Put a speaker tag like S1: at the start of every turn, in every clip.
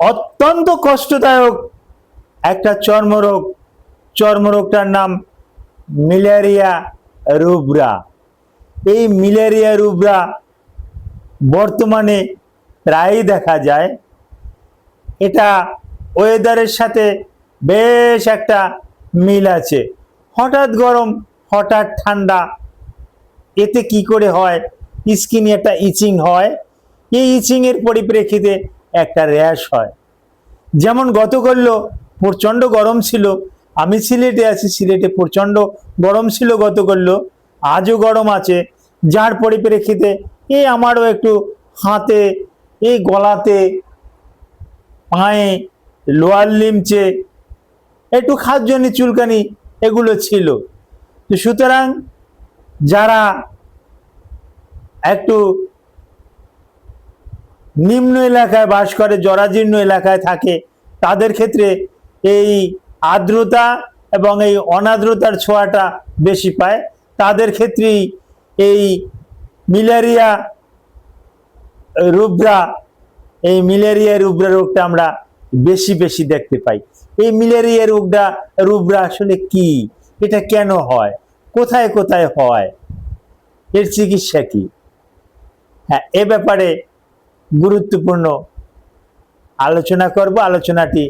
S1: অত্যন্ত কষ্টদায়ক একটা চর্মরোগ। চর্মরোগটার নাম মিলেরিয়া রুব্রা। এই মিলেরিয়া রুব্রা বর্তমানে প্রায়ই দেখা যায়। এটা ওয়েদারের সাথে বেশ একটা মিল আছে। হঠাৎ গরম, হঠাৎ ঠান্ডা। এতে কি করে হয়? স্কিনে একটা ইচিং হয়। এই ইচিং এর পরিপ্রেক্ষিতে একটা র্যাশ হয়। যেমন গতকালও প্রচন্ড গরম ছিল। আমি সিলেটে আছি, সিলেটে প্রচন্ড গরম ছিল গতকালও, আজও গরম আছে। যার পরিপ্রেক্ষিতে এই আমারও একটু হাতে, এই গলাতে, পায়ে, লোয়ার লিমচে একটু খাদ্যনি চুলকানি এগুলো ছিল। তো সুতরাং যারা একটু নিম্ন এলাকায় বাস করে, জরাজীর্ণ এলাকায় থাকে, তাদের ক্ষেত্রে এই আর্দ্রতা এবং এই অনার্দ্রতার ছোঁয়াটা বেশি পায়। তাদের ক্ষেত্রেই এই মিলেরিয়া রুব্রা, এই মিলেরিয়া রুব্রা রোগটা আমরা বেশি বেশি দেখতে পাই। এই মিলেরিয়া রুব্রা আসলে কি? এটা কেন হয়? কোথায় কোথায় হয়? এর চিকিৎসা কি? হ্যাঁ, এ ব্যাপারে গুরুত্বপূর্ণ আলোচনা করব। আলোচনাটি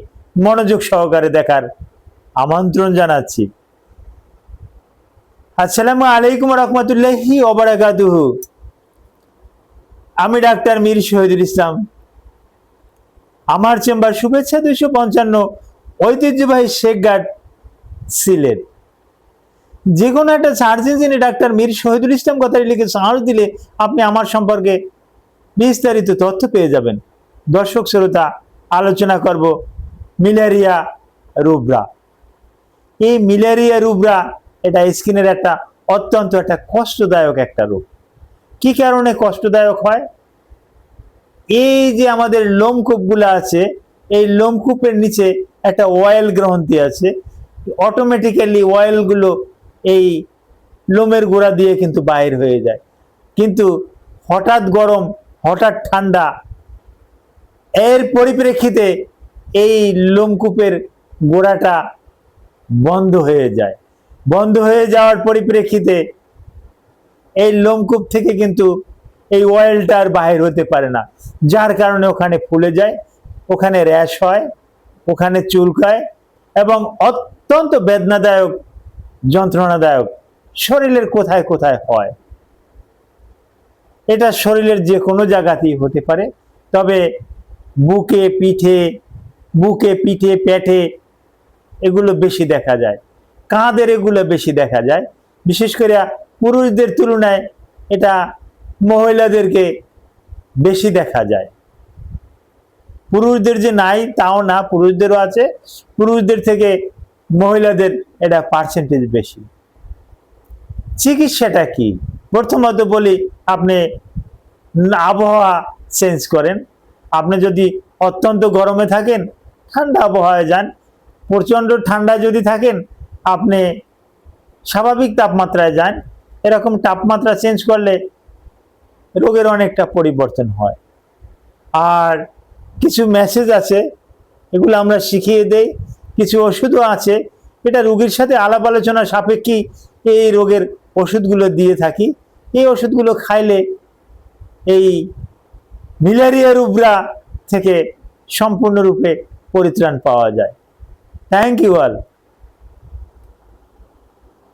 S1: মনোযোগ সহকারে দেখার আমন্ত্রণ জানাচ্ছি। আসসালামু আলাইকুম রহমতুল্লাহি ওয়া বারাকাতুহু। আমি ডাক্তার মীর শহীদুল ইসলাম। আমার চেম্বার শুভেচ্ছা 255, ঐতিহ্যবাহী শেখঘাট, সিলেট। যে কোনো একটা সার্চ ইঞ্জিনে ডাক্তার মীর শহীদুল ইসলাম কথাটি লিখে সার্চ দিলে আপনি আমার সম্পর্কে বিস্তারিত তথ্য পেয়ে যাবেন। দর্শক শ্রোতা, আলোচনা করব মিলেরিয়া রুব্রা। এই মিলেরিয়া রুব্রা এটা স্কিনের একটা অত্যন্ত একটা কষ্টদায়ক একটা রোগ। কি কারণে কষ্টদায়ক হয়? এই যে আমাদের লোমকূপগুলো আছে, এই লোমকূপের নিচে একটা অয়েল গ্রন্থি আছে। অটোমেটিক্যালি অয়েলগুলো এই লোমের গোড়া দিয়ে কিন্তু বাইর হয়ে যায়। কিন্তু হঠাৎ গরম, হঠাৎ ঠান্ডা, এর পরিপ্রেক্ষিতে এই লোমকূপের গোড়াটা বন্ধ হয়ে যায়। বন্ধ হয়ে যাওয়ার পরিপ্রেক্ষিতে এই লোমকূপ থেকে কিন্তু এই অয়েলটা আর বাহির হতে পারে না। যার কারণে ওখানে ফুলে যায়, ওখানে র্যাশ হয়, ওখানে চুলকায় এবং অত্যন্ত বেদনাদায়ক, যন্ত্রণাদায়ক। শরীরের কোথায় কোথায় হয়? এটা শরীরের যে কোনো জায়গাতেই হতে পারে, তবে বুকে, পিঠে, পেটে এগুলো বেশি দেখা যায়। কাঁধের এগুলো বেশি দেখা যায়। বিশেষ করে পুরুষদের তুলনায় এটা মহিলাদেরকে বেশি দেখা যায়। পুরুষদের যে নাই তাও না, পুরুষদেরও আছে। পুরুষদের থেকে মহিলাদের এটা পার্সেন্টেজ বেশি। চিকিৎসাটা কি? প্রথমত বলি, আপনি আবহাওয়া চেঞ্জ করেন। আপনি যদি অত্যন্ত গরমে থাকেন, ঠান্ডা আবহাওয়ায় যান। প্রচন্ড ঠান্ডা যদি থাকেন, আপনি স্বাভাবিক তাপমাত্রায় যান। এরকম তাপমাত্রা চেঞ্জ করলে রোগের অনেকটা পরিবর্তন হয়। আর কিছু মেসেজ আছে, এগুলো আমরা শিখিয়ে দেই। কিছু ওষুধও আছে, এটা রোগীর সাথে আলাপ আলোচনা সাপেক্ষে এই রোগের ওষুধগুলো দিয়ে থাকি। এই ওষুধগুলো খাইলে এই মিলেরিয়া রুব্রা থেকে সম্পূর্ণরূপে পরিত্রাণ পাওয়া যায়। Thank you all.